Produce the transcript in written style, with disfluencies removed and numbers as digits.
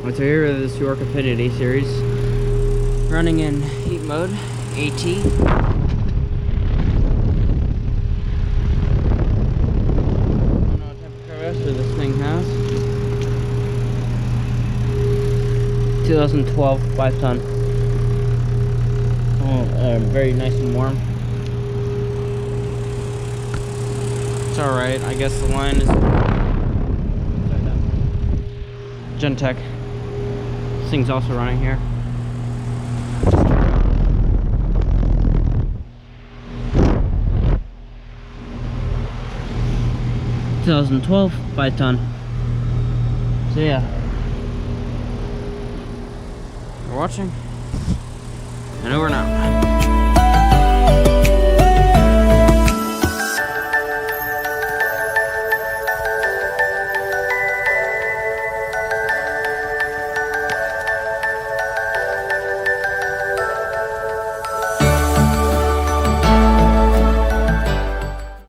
So here is this York Affinity series, running in heat mode, AT. I don't know what temperature this thing has. 2012 5-ton. Very nice and warm. It's alright, I guess the line is Gentech. This thing's also running here. (2012) 5-ton. So yeah, you're watching, and over now.